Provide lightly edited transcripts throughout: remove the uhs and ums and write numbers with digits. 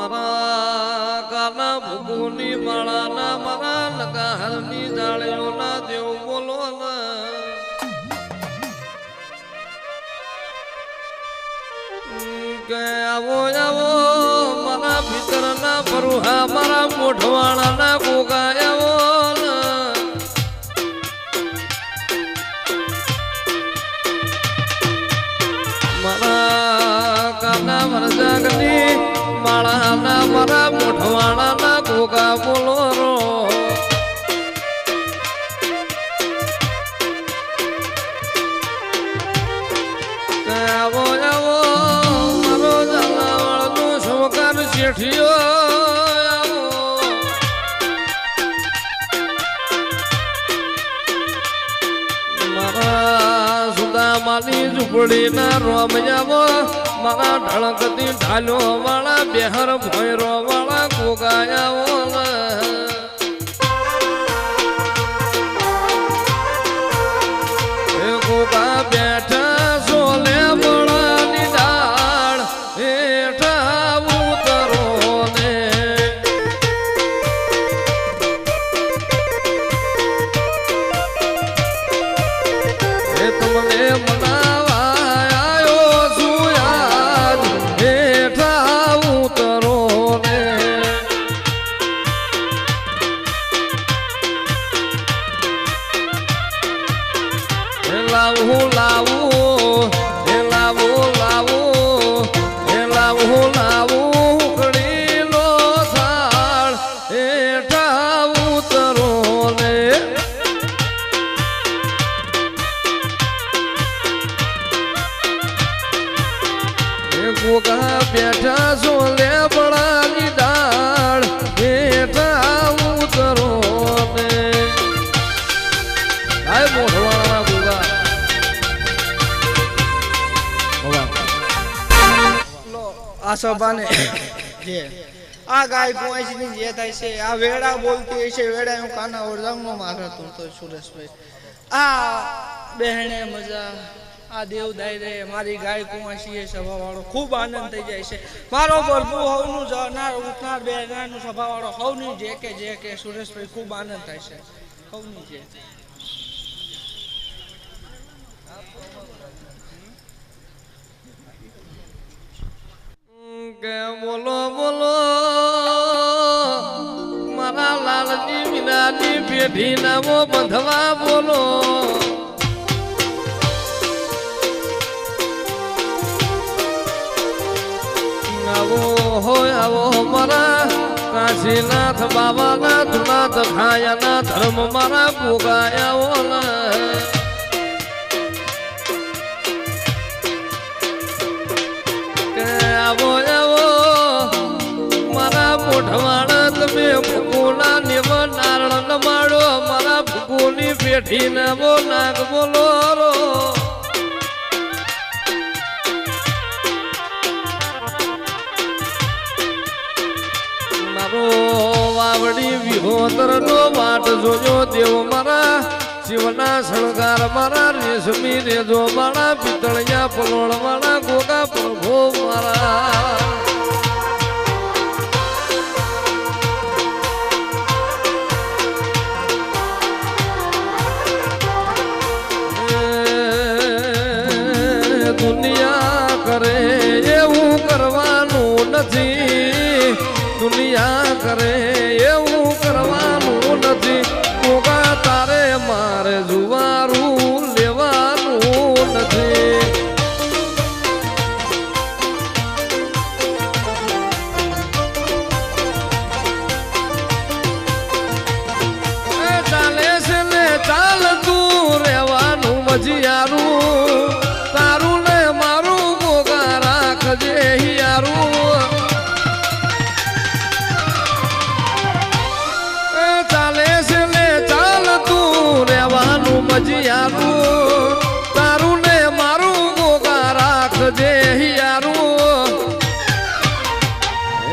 મારા કાના ભૂગુની માળાના મારા લગાહરની જાળીઓના દેવ બોલો કે આવો આવો મારા ભીતરના ભરુહા મારા મોઢવાળાના ગોગા આવો મારા કાના વરજાગની માળાના મારા મોઢવાળાના ગોગા બોલો રો આવો આવો મારો ઝાલાવાળનો શોકાર શેઠિયો આવો મારા સુદામાની ઝૂંપડીના રોમ આવો મારા ઢળકતી ઢાલો વાળા બેહર ભોયરો વાળા ગોગા આવો ગોગા બેઠા સોલે બળાની ડાળ હેઠા ઉતરો ને એ તમને મનાવા આવ્યો છું યાદ હેઠા ઉતરો ને લાવું લાવું એ લાવું લાવું એ લાવું લાવું કડીનો થાળ હેઠા ઉતરો ને એ ગોગા બેઠા સોલે બળાની દાળ હેઠા ઉતરો ને આય મોઢવાળા ગોગા આ સભાને જે આ ગાય પોઈસની જે થાય છે આ વેડા બોલતી હોય છે વેડા હું કાના ઓરજાંગનો મારતો તો સુરેશભાઈ આ બહેણે મજા આ દેવ દાઈ રે મારી ગાય કુંવાસી છે સભા વાળો ખૂબ આનંદ થઈ જાય છે મારો પ્રભુ હવનું જનાર ઉઠનાર બેનારનું સભા વાળો હવની જે કે સુરેશભાઈ ખૂબ આનંદ થાય છે હવની જે કે બોલો બોલો મારા લાલજી વિનાની પેઢી નામો બંધવા બોલો આવો હોય આવો મારા કાશીનાથ બાબાના ધુનાથ ખાયાના ધર્મ મારા ભોગાયા આવો આવો મારા મોઢવાડા તમે ભૂગોના નેવ નારણ નમાડો મારા ભૂગોની પેઠી નામો નાગ બોલો રો મારો વાવડી વિહોતર નો વાટ જોજો દેવ મારા શિવના શણગાર મારા રેશમી રેજો મારા પિતળિયા પલોળ મારા ગોગા પ્રભુ મારા દુનિયા કરે એવું કરવાનું નથી દુનિયા કરે એવું કરવાનું નથી ગોગા તારે મારે જુવારું લેવાનું નથી ચાલે છે ને ચાલતું રહેવાનું મજિયારું તારું ને મારું ગોગા રાખજે હિયારું ચાલે છે ને ચાલતું રહેવાનું મજિયારું તારું ને મારું ગોગા રાખજે હિયારું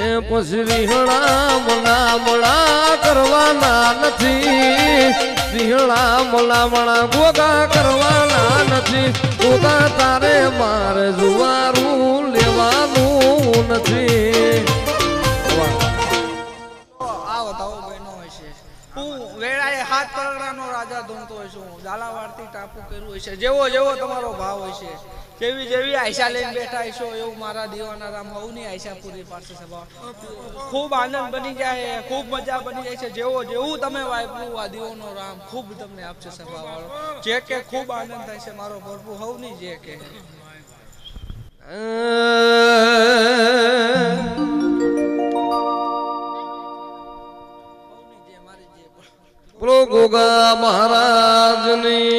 એ પછી રીહણા મલામણા કરવાના નથી રીહણા મલામણા ગોગા કરવાના નથી ગોગા તારે મારે જુવારું લેવાનું નથી તણતો હોય છું ઝાલાવાડથી ટાપુ કર્યું હશે જેવો જેવો તમારો ભાવ હોય છે જેવી જેવી આયશા લઈને બેઠા હશો એવું મારા દીવાના રામ હવની આયશા પૂરી પાડશે સભા ખૂબ આનંદ બની જાય ખૂબ મજા બની જાય છે જેવો જેવું તમે વાપરું આ દીવાનો રામ ખૂબ તમને આપશે સભા વાળો જે કે ખૂબ આનંદ થાય છે મારો ભરપૂર હવની જે કે બોલો ગોગા મહારાજની